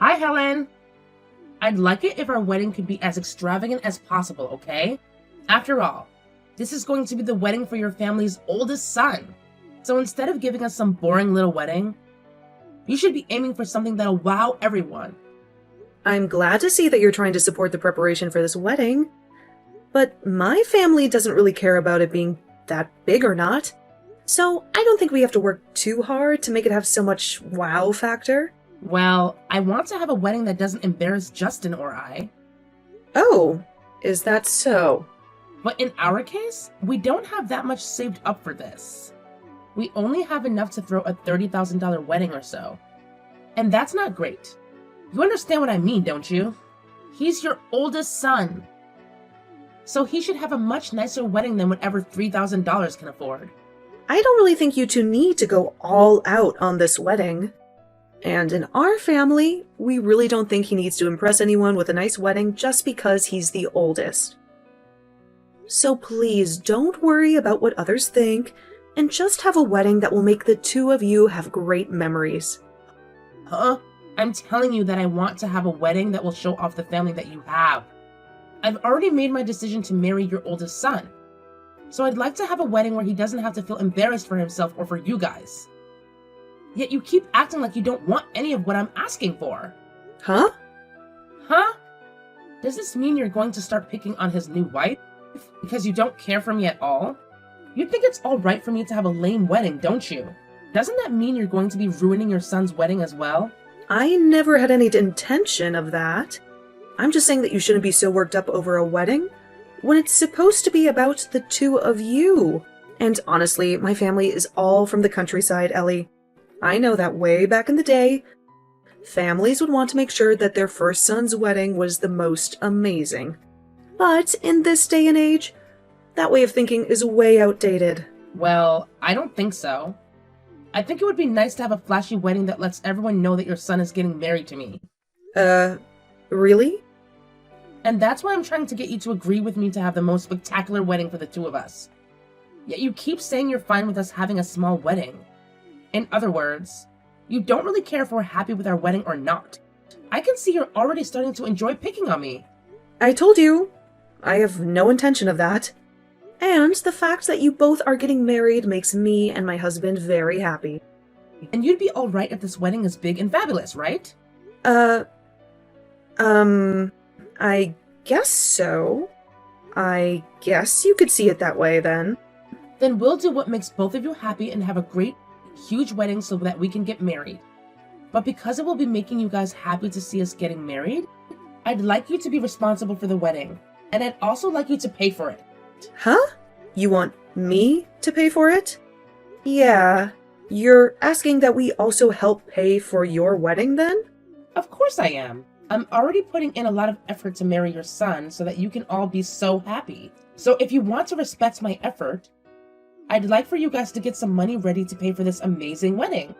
Hi, Helen. I'd like it if our wedding could be as extravagant as possible, okay? After all, this is going to be the wedding for your family's oldest son. So instead of giving us some boring little wedding, you should be aiming for something that'll wow everyone. I'm glad to see that you're trying to support the preparation for this wedding. But my family doesn't really care about it being that big or not. So I don't think we have to work too hard to make it have so much wow factor. Well, I want to have a wedding that doesn't embarrass Justin or I. Oh, is that so? But in our case, we don't have that much saved up for this. We only have enough to throw a $30,000 wedding or so. And that's not great. You understand what I mean, don't you? He's your oldest son. So he should have a much nicer wedding than whatever $3,000 can afford. I don't really think you two need to go all out on this wedding. And in our family, we really don't think he needs to impress anyone with a nice wedding just because he's the oldest. So please don't worry about what others think, and just have a wedding that will make the two of you have great memories. Huh? I'm telling you that I want to have a wedding that will show off the family that you have. I've already made my decision to marry your oldest son. So I'd like to have a wedding where he doesn't have to feel embarrassed for himself or for you guys. Yet you keep acting like you don't want any of what I'm asking for. Huh? Huh? Does this mean you're going to start picking on his new wife? Because you don't care for me at all? You think it's alright for me to have a lame wedding, don't you? Doesn't that mean you're going to be ruining your son's wedding as well? I never had any intention of that. I'm just saying that you shouldn't be so worked up over a wedding when it's supposed to be about the two of you. And honestly, my family is all from the countryside, Ellie. I know that way back in the day, families would want to make sure that their first son's wedding was the most amazing. But in this day and age, that way of thinking is way outdated. Well, I don't think so. I think it would be nice to have a flashy wedding that lets everyone know that your son is getting married to me. Really? And that's why I'm trying to get you to agree with me to have the most spectacular wedding for the two of us. Yet you keep saying you're fine with us having a small wedding. In other words, you don't really care if we're happy with our wedding or not. I can see you're already starting to enjoy picking on me. I told you, I have no intention of that. And the fact that you both are getting married makes me and my husband very happy. And you'd be alright if this wedding is big and fabulous, right? I guess so. I guess you could see it that way then. Then we'll do what makes both of you happy and have a great, huge wedding so that we can get married. But because it will be making you guys happy to see us getting married, I'd like you to be responsible for the wedding. And I'd also like you to pay for it. Huh? You want me to pay for it? Yeah. You're asking that we also help pay for your wedding then? Of course I am. I'm already putting in a lot of effort to marry your son so that you can all be so happy. So if you want to respect my effort, I'd like for you guys to get some money ready to pay for this amazing wedding.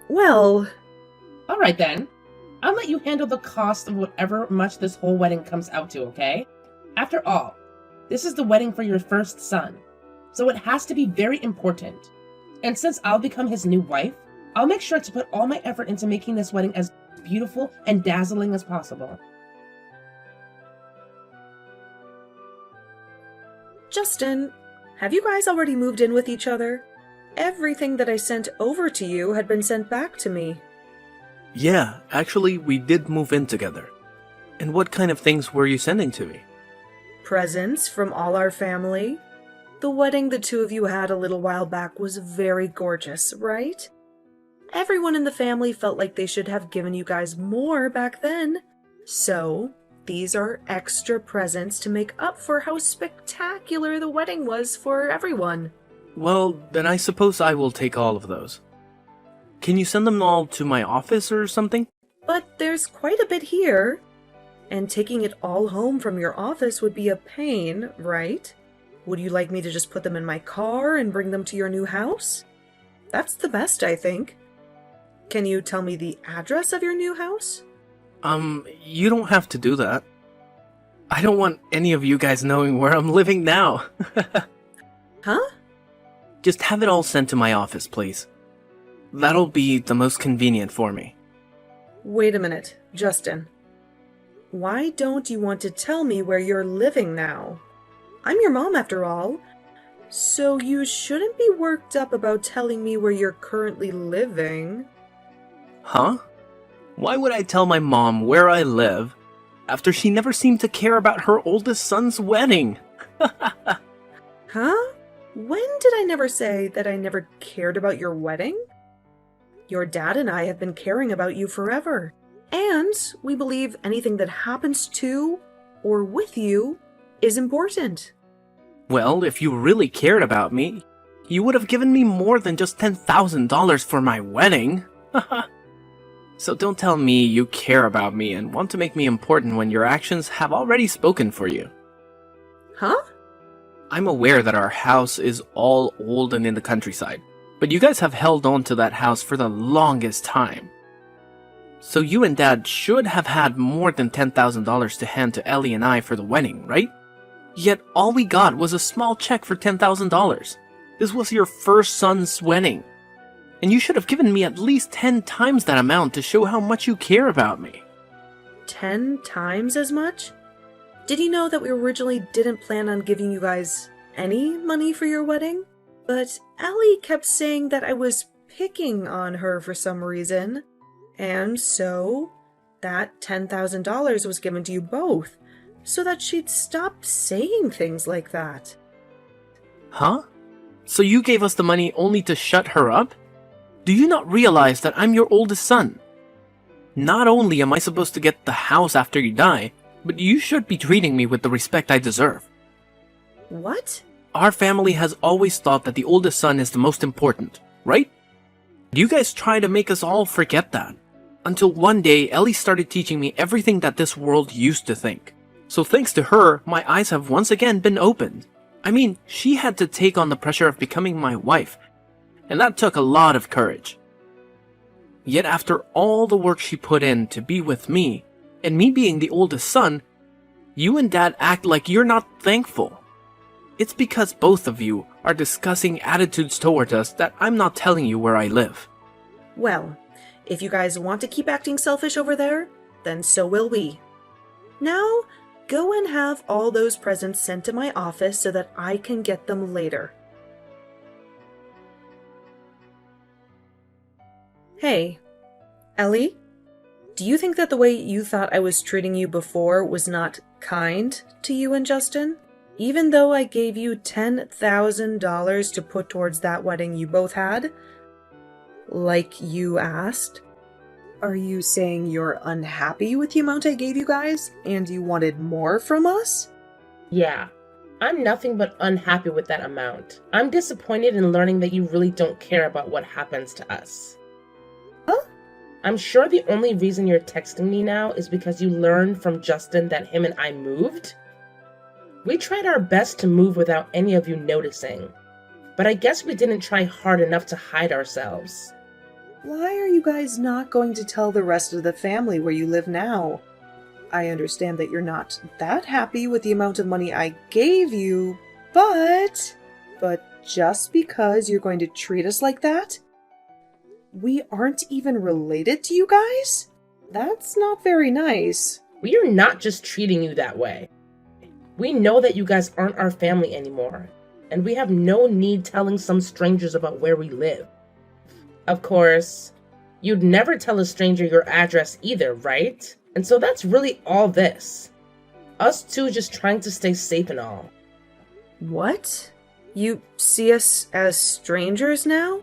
Well... Alright then. I'll let you handle the cost of whatever much this whole wedding comes out to, okay? After all, this is the wedding for your first son, so it has to be very important. And since I'll become his new wife, I'll make sure to put all my effort into making this wedding as beautiful and dazzling as possible. Justin, have you guys already moved in with each other? Everything that I sent over to you had been sent back to me. Yeah, actually, we did move in together. And what kind of things were you sending to me? Presents from all our family. The wedding the two of you had a little while back was very gorgeous, right? Everyone in the family felt like they should have given you guys more back then. So, these are extra presents to make up for how spectacular the wedding was for everyone. Well, then I suppose I will take all of those. Can you send them all to my office or something? But there's quite a bit here. And taking it all home from your office would be a pain, right? Would you like me to just put them in my car and bring them to your new house? That's the best, I think. Can you tell me the address of your new house? You don't have to do that. I don't want any of you guys knowing where I'm living now. Huh? Just have it all sent to my office, please. That'll be the most convenient for me. Wait a minute, Justin. Why don't you want to tell me where you're living now? I'm your mom after all, so you shouldn't be worked up about telling me where you're currently living. Huh? Why would I tell my mom where I live after she never seemed to care about her oldest son's wedding? Huh? When did I never say that I never cared about your wedding? Your dad and I have been caring about you forever, and we believe anything that happens to or with you is important. Well, if you really cared about me, you would have given me more than just $10,000 for my wedding. So don't tell me you care about me and want to make me important when your actions have already spoken for you. Huh? I'm aware that our house is all old and in the countryside, but you guys have held on to that house for the longest time. So you and Dad should have had more than $10,000 to hand to Ellie and I for the wedding, right? Yet all we got was a small check for $10,000. This was your first son's wedding. And you should have given me at least 10 times that amount to show how much you care about me. 10 times as much? Did you know that we originally didn't plan on giving you guys any money for your wedding? But Ellie kept saying that I was picking on her for some reason. And so, that $10,000 was given to you both, so that she'd stop saying things like that. Huh? So you gave us the money only to shut her up? Do you not realize that I'm your oldest son? Not only am I supposed to get the house after you die, but you should be treating me with the respect I deserve. What? Our family has always thought that the oldest son is the most important, right? You guys try to make us all forget that. Until one day, Ellie started teaching me everything that this world used to think. So thanks to her, my eyes have once again been opened. I mean, she had to take on the pressure of becoming my wife, and that took a lot of courage. Yet after all the work she put in to be with me, and me being the oldest son, you and Dad act like you're not thankful. It's because both of you are discussing attitudes towards us that I'm not telling you where I live. Well, if you guys want to keep acting selfish over there, then so will we. Now, go and have all those presents sent to my office so that I can get them later. Hey, Ellie, do you think that the way you thought I was treating you before was not kind to you and Justin? Even though I gave you $10,000 to put towards that wedding you both had? Like you asked? Are you saying you're unhappy with the amount I gave you guys, and you wanted more from us? Yeah, I'm nothing but unhappy with that amount. I'm disappointed in learning that you really don't care about what happens to us. Huh? I'm sure the only reason you're texting me now is because you learned from Justin that him and I moved. We tried our best to move without any of you noticing, but I guess we didn't try hard enough to hide ourselves. Why are you guys not going to tell the rest of the family where you live now? I understand that you're not that happy with the amount of money I gave you, but just because you're going to treat us like that? We aren't even related to you guys? That's not very nice. We are not just treating you that way. We know that you guys aren't our family anymore, and we have no need telling some strangers about where we live. Of course, you'd never tell a stranger your address either, right? And so that's really all this. Us two just trying to stay safe and all. What? You see us as strangers now?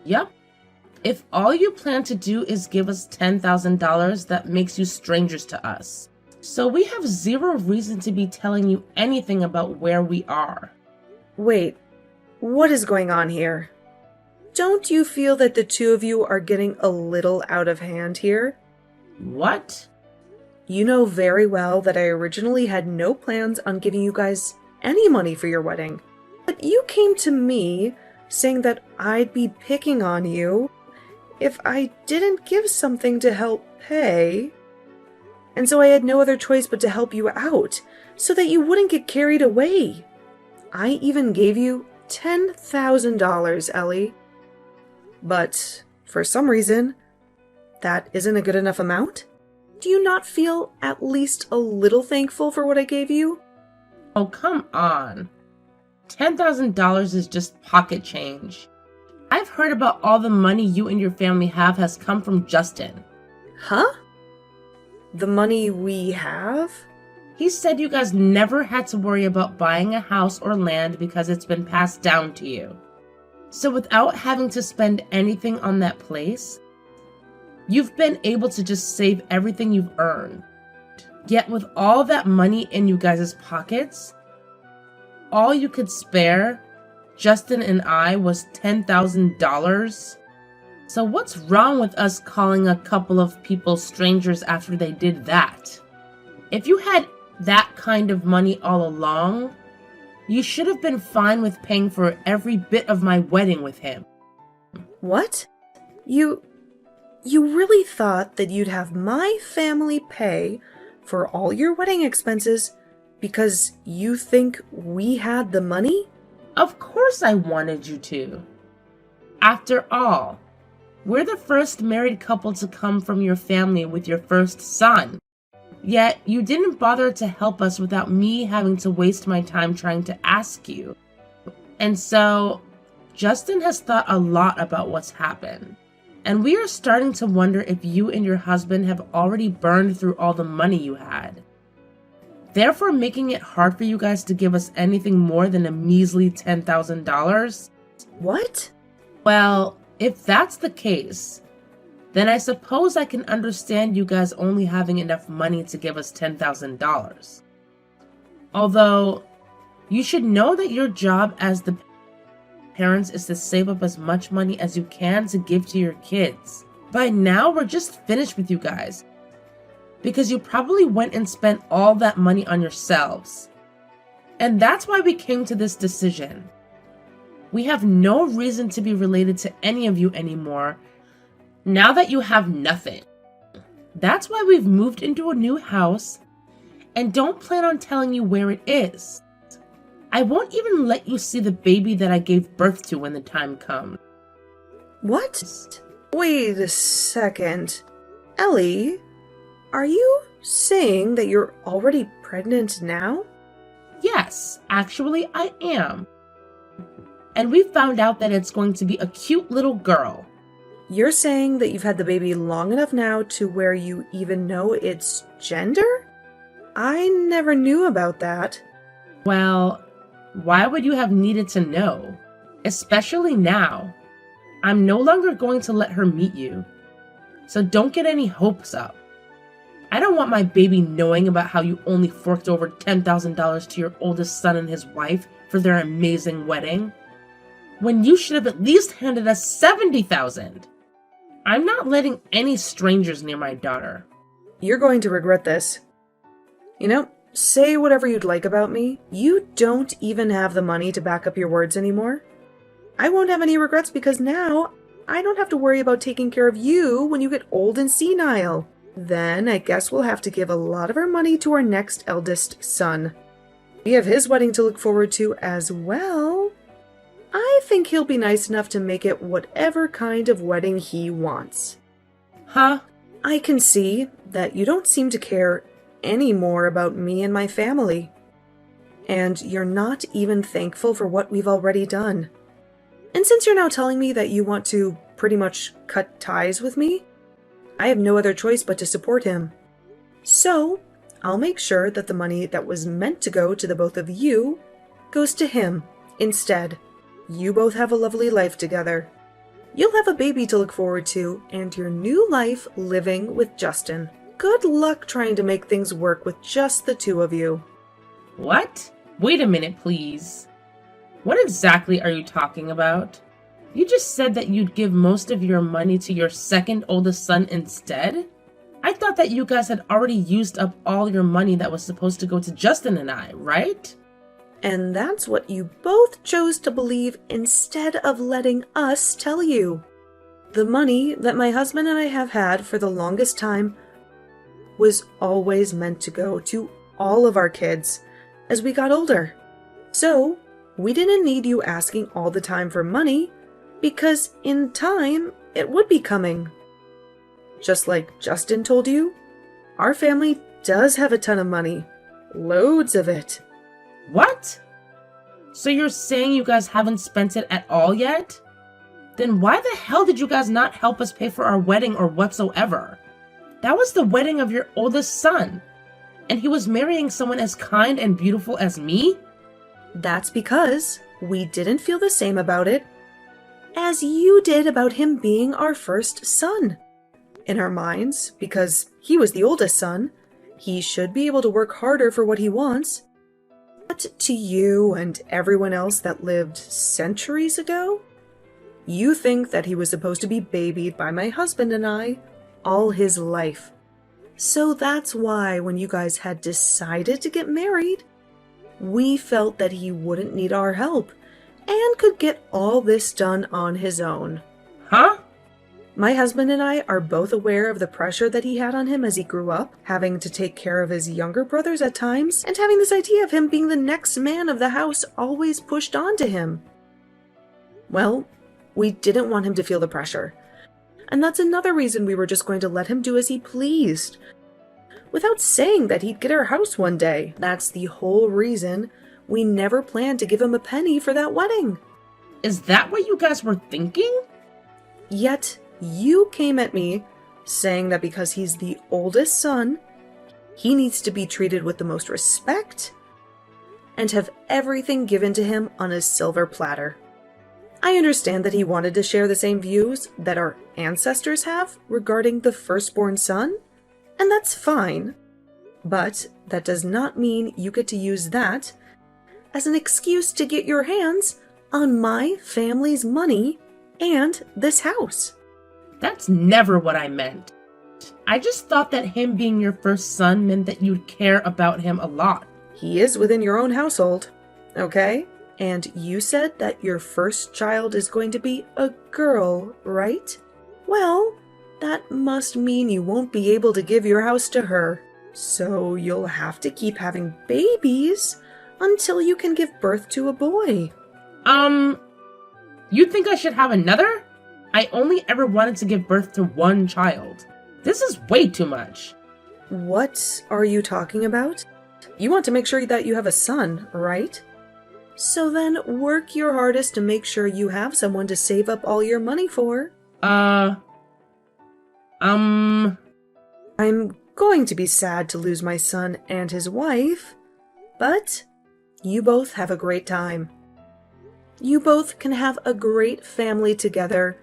Yep. If all you plan to do is give us $10,000, that makes you strangers to us. So we have zero reason to be telling you anything about where we are. Wait, what is going on here? Don't you feel that the two of you are getting a little out of hand here? What? You know very well that I originally had no plans on giving you guys any money for your wedding. But you came to me saying that I'd be picking on you if I didn't give something to help pay. And so I had no other choice but to help you out, so that you wouldn't get carried away. I even gave you $10,000, Ellie. But for some reason, that isn't a good enough amount? Do you not feel at least a little thankful for what I gave you? Oh, come on. $10,000 is just pocket change. I've heard about all the money you and your family have has come from Justin. Huh? The money we have? He said you guys never had to worry about buying a house or land because it's been passed down to you. So without having to spend anything on that place, you've been able to just save everything you've earned. Yet with all that money in you guys' pockets, all you could spare, Justin and I, was $10,000. So what's wrong with us calling a couple of people strangers after they did that? If you had that kind of money all along, you should have been fine with paying for every bit of my wedding with him. What? You really thought that you'd have my family pay for all your wedding expenses because you think we had the money? Of course I wanted you to. After all, we're the first married couple to come from your family with your first son. Yet you didn't bother to help us without me having to waste my time trying to ask you. And so, Justin has thought a lot about what's happened. And we are starting to wonder if you and your husband have already burned through all the money you had, therefore making it hard for you guys to give us anything more than a measly $10,000. What? Well, if that's the case, then I suppose I can understand you guys only having enough money to give us $10,000. Although, you should know that your job as the parents is to save up as much money as you can to give to your kids. By now, we're just finished with you guys, because you probably went and spent all that money on yourselves. And that's why we came to this decision. We have no reason to be related to any of you anymore, now that you have nothing. That's why we've moved into a new house and don't plan on telling you where it is. I won't even let you see the baby that I gave birth to when the time comes. What? Wait a second. Ellie, are you saying that you're already pregnant now? Yes, actually I am. And we found out that it's going to be a cute little girl. You're saying that you've had the baby long enough now to where you even know its gender? I never knew about that. Well, why would you have needed to know? Especially now. I'm no longer going to let her meet you. So don't get any hopes up. I don't want my baby knowing about how you only forked over $10,000 to your oldest son and his wife for their amazing wedding, when you should have at least handed us $70,000. I'm not letting any strangers near my daughter. You're going to regret this. You know, say whatever you'd like about me. You don't even have the money to back up your words anymore. I won't have any regrets because now I don't have to worry about taking care of you when you get old and senile. Then I guess we'll have to give a lot of our money to our next eldest son. We have his wedding to look forward to as well. I think he'll be nice enough to make it whatever kind of wedding he wants. Huh? I can see that you don't seem to care any more about me and my family. And you're not even thankful for what we've already done. And since you're now telling me that you want to pretty much cut ties with me, I have no other choice but to support him. So, I'll make sure that the money that was meant to go to the both of you goes to him instead. You both have a lovely life together. You'll have a baby to look forward to, and your new life living with Justin. Good luck trying to make things work with just the two of you. What? Wait a minute, please. What exactly are you talking about? You just said that you'd give most of your money to your second oldest son instead? I thought that you guys had already used up all your money that was supposed to go to Justin and I, right? And that's what you both chose to believe instead of letting us tell you. The money that my husband and I have had for the longest time was always meant to go to all of our kids as we got older. So, we didn't need you asking all the time for money because in time it would be coming. Just like Justin told you, our family does have a ton of money. Loads of it. What? So you're saying you guys haven't spent it at all yet? Then why the hell did you guys not help us pay for our wedding or whatsoever? That was the wedding of your oldest son, and he was marrying someone as kind and beautiful as me? That's because we didn't feel the same about it as you did about him being our first son. In our minds, because he was the oldest son, he should be able to work harder for what he wants. But to you and everyone else that lived centuries ago, you think that he was supposed to be babied by my husband and I all his life. So that's why when you guys had decided to get married, we felt that he wouldn't need our help and could get all this done on his own. Huh? My husband and I are both aware of the pressure that he had on him as he grew up, having to take care of his younger brothers at times, and having this idea of him being the next man of the house always pushed onto him. Well, we didn't want him to feel the pressure. And that's another reason we were just going to let him do as he pleased, without saying that he'd get our house one day. That's the whole reason we never planned to give him a penny for that wedding. Is that what you guys were thinking? Yet, you came at me saying that because he's the oldest son, he needs to be treated with the most respect and have everything given to him on a silver platter. I understand that he wanted to share the same views that our ancestors have regarding the firstborn son, and that's fine. But that does not mean you get to use that as an excuse to get your hands on my family's money and this house. That's never what I meant. I just thought that him being your first son meant that you'd care about him a lot. He is within your own household, okay? And you said that your first child is going to be a girl, right? Well, that must mean you won't be able to give your house to her. So you'll have to keep having babies until you can give birth to a boy. You think I should have another? I only ever wanted to give birth to one child. This is way too much. What are you talking about? You want to make sure that you have a son, right? So then work your hardest to make sure you have someone to save up all your money for. I'm going to be sad to lose my son and his wife, but you both have a great time. You both can have a great family together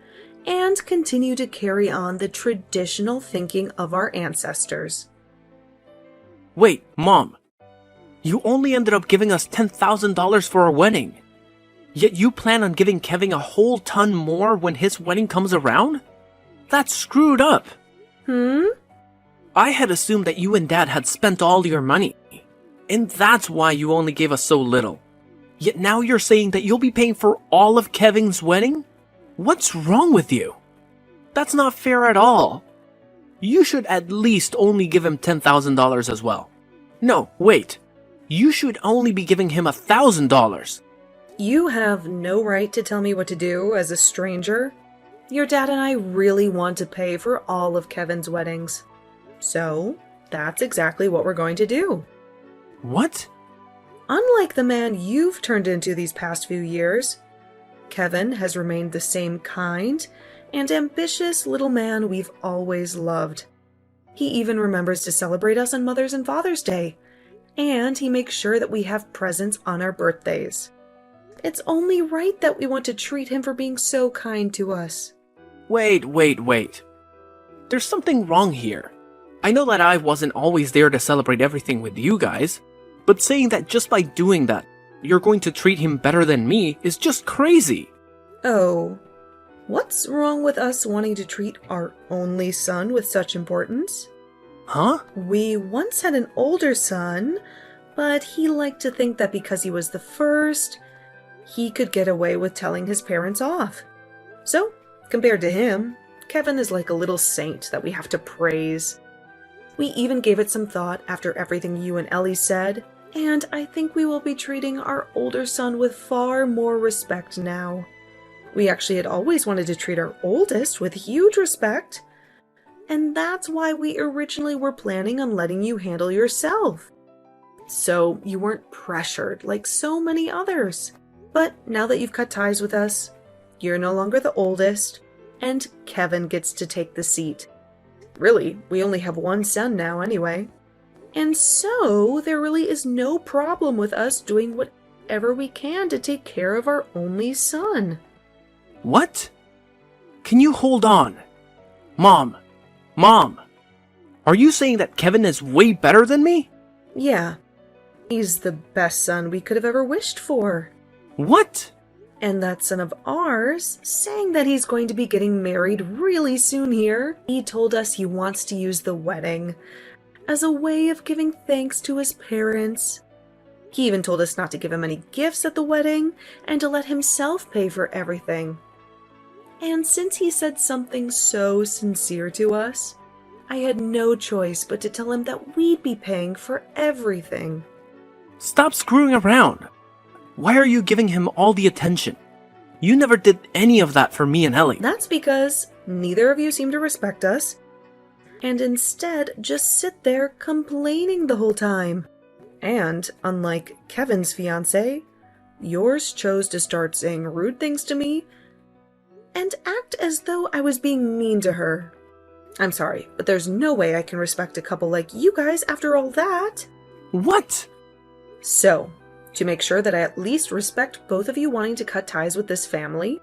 and continue to carry on the traditional thinking of our ancestors. Wait, Mom. You only ended up giving us $10,000 for our wedding. Yet you plan on giving Kevin a whole ton more when his wedding comes around? That's screwed up. I had assumed that you and Dad had spent all your money. And that's why you only gave us so little. Yet now you're saying that you'll be paying for all of Kevin's wedding? What's wrong with you? That's not fair at all. You should at least only give him $10,000 as well. No, wait. You should only be giving him $1,000. You have no right to tell me what to do as a stranger. Your dad and I really want to pay for all of Kevin's weddings. So, that's exactly what we're going to do. What? Unlike the man you've turned into these past few years, Kevin has remained the same kind and ambitious little man we've always loved. He even remembers to celebrate us on Mother's and Father's Day, and he makes sure that we have presents on our birthdays. It's only right that we want to treat him for being so kind to us. Wait. There's something wrong here. I know that I wasn't always there to celebrate everything with you guys, but saying that just by doing that, you're going to treat him better than me is just crazy. Oh, what's wrong with us wanting to treat our only son with such importance? Huh? We once had an older son, but he liked to think that because he was the first, he could get away with telling his parents off. So, compared to him, Kevin is like a little saint that we have to praise. We even gave it some thought after everything you and Ellie said, and I think we will be treating our older son with far more respect now. We actually had always wanted to treat our oldest with huge respect, and that's why we originally were planning on letting you handle yourself. So you weren't pressured like so many others. But now that you've cut ties with us, you're no longer the oldest, and Kevin gets to take the seat. Really, we only have one son now anyway. And so there really is no problem with us doing whatever we can to take care of our only son. What? Can you hold on? Mom! Are you saying that Kevin is way better than me? Yeah, he's the best son we could have ever wished for. What? And that son of ours, saying that he's going to be getting married really soon here, he told us he wants to use the wedding as a way of giving thanks to his parents. He even told us not to give him any gifts at the wedding and to let himself pay for everything. And since he said something so sincere to us, I had no choice but to tell him that we'd be paying for everything. Stop screwing around. Why are you giving him all the attention? You never did any of that for me and Ellie. That's because neither of you seem to respect us, and instead just sit there complaining the whole time. And, unlike Kevin's fiancé, yours chose to start saying rude things to me and act as though I was being mean to her. I'm sorry, but there's no way I can respect a couple like you guys after all that. What? So, to make sure that I at least respect both of you wanting to cut ties with this family,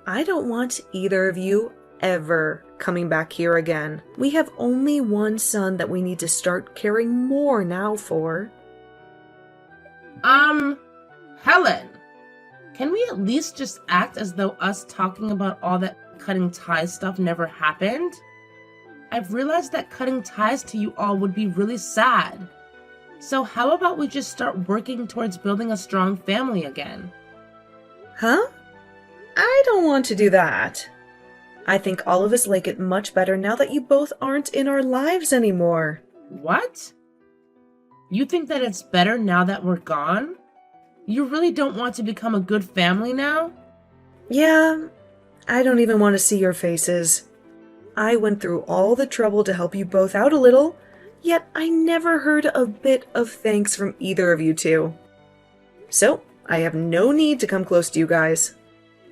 I don't want either of you ever coming back here again. We have only one son that we need to start caring more now for. Helen, can we at least just act as though us talking about all that cutting ties stuff never happened? I've realized that cutting ties to you all would be really sad. So how about we just start working towards building a strong family again? Huh? I don't want to do that. I think all of us like it much better now that you both aren't in our lives anymore. What? You think that it's better now that we're gone? You really don't want to become a good family now? Yeah, I don't even want to see your faces. I went through all the trouble to help you both out a little, yet I never heard a bit of thanks from either of you two. So, I have no need to come close to you guys.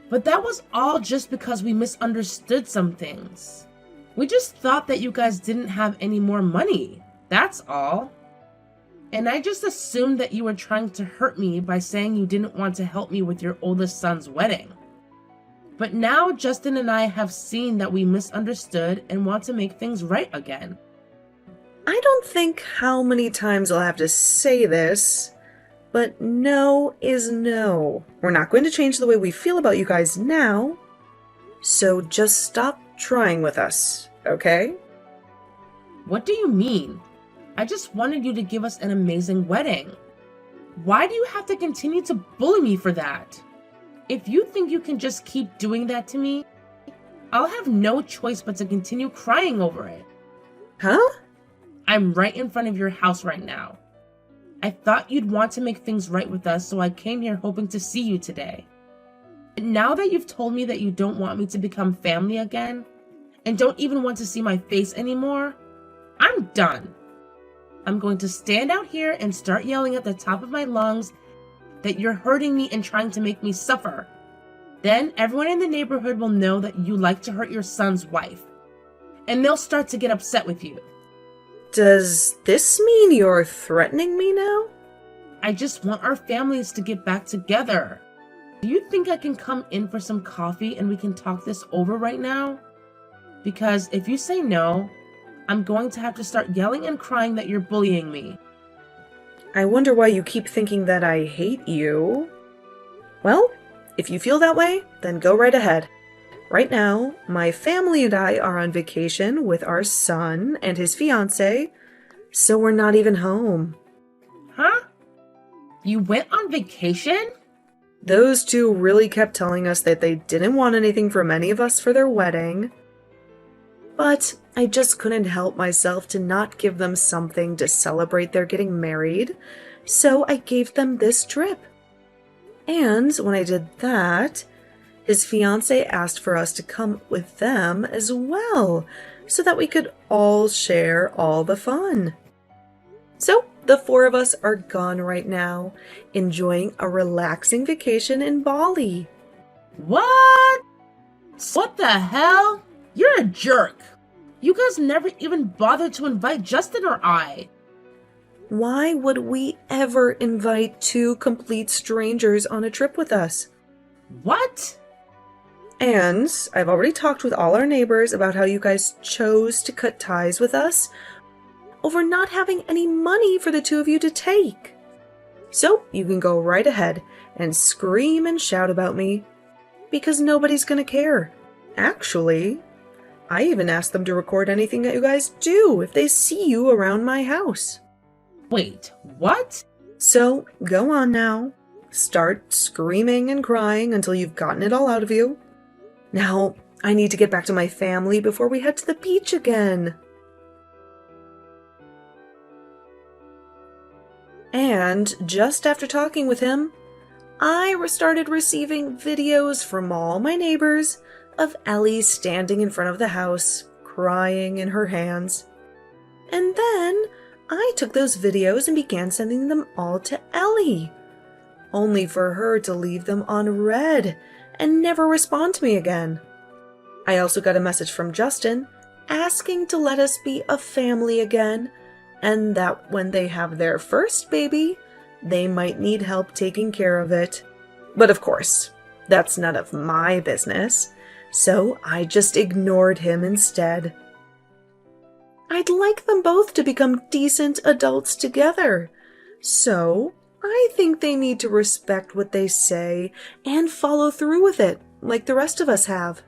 But that was all just because we misunderstood some things. We just thought that you guys didn't have any more money. That's all. And I just assumed that you were trying to hurt me by saying you didn't want to help me with your oldest son's wedding. But now Justin and I have seen that we misunderstood and want to make things right again. I don't think how many times I'll have to say this, but no is no. We're not going to change the way we feel about you guys now, so just stop trying with us, okay? What do you mean? I just wanted you to give us an amazing wedding. Why do you have to continue to bully me for that? If you think you can just keep doing that to me, I'll have no choice but to continue crying over it. Huh? I'm right in front of your house right now. I thought you'd want to make things right with us, so I came here hoping to see you today. And now that you've told me that you don't want me to become family again, and don't even want to see my face anymore, I'm done. I'm going to stand out here and start yelling at the top of my lungs that you're hurting me and trying to make me suffer. Then everyone in the neighborhood will know that you like to hurt your son's wife, and they'll start to get upset with you. Does this mean you're threatening me now? I just want our families to get back together. Do you think I can come in for some coffee and we can talk this over right now? Because if you say no, I'm going to have to start yelling and crying that you're bullying me. I wonder why you keep thinking that I hate you. Well, if you feel that way, then go right ahead. Right now, my family and I are on vacation with our son and his fiancée, so we're not even home. Huh? You went on vacation? Those two really kept telling us that they didn't want anything from any of us for their wedding. But I just couldn't help myself to not give them something to celebrate their getting married, so I gave them this trip. And when I did that, his fiancé asked for us to come with them as well, so that we could all share all the fun. So, the four of us are gone right now, enjoying a relaxing vacation in Bali. What? What the hell? You're a jerk. You guys never even bothered to invite Justin or I. Why would we ever invite two complete strangers on a trip with us? What? And I've already talked with all our neighbors about how you guys chose to cut ties with us over not having any money for the two of you to take. So you can go right ahead and scream and shout about me, because nobody's gonna care. Actually, I even asked them to record anything that you guys do if they see you around my house. Wait, what? So go on now. Start screaming and crying until you've gotten it all out of you. Now, I need to get back to my family before we head to the beach again. And just after talking with him, I started receiving videos from all my neighbors of Ellie standing in front of the house, crying in her hands. And then I took those videos and began sending them all to Ellie, only for her to leave them on read and never respond to me again. I also got a message from Justin asking to let us be a family again, and that when they have their first baby, they might need help taking care of it. But of course, that's none of my business, so I just ignored him instead. I'd like them both to become decent adults together, so I think they need to respect what they say and follow through with it, like the rest of us have.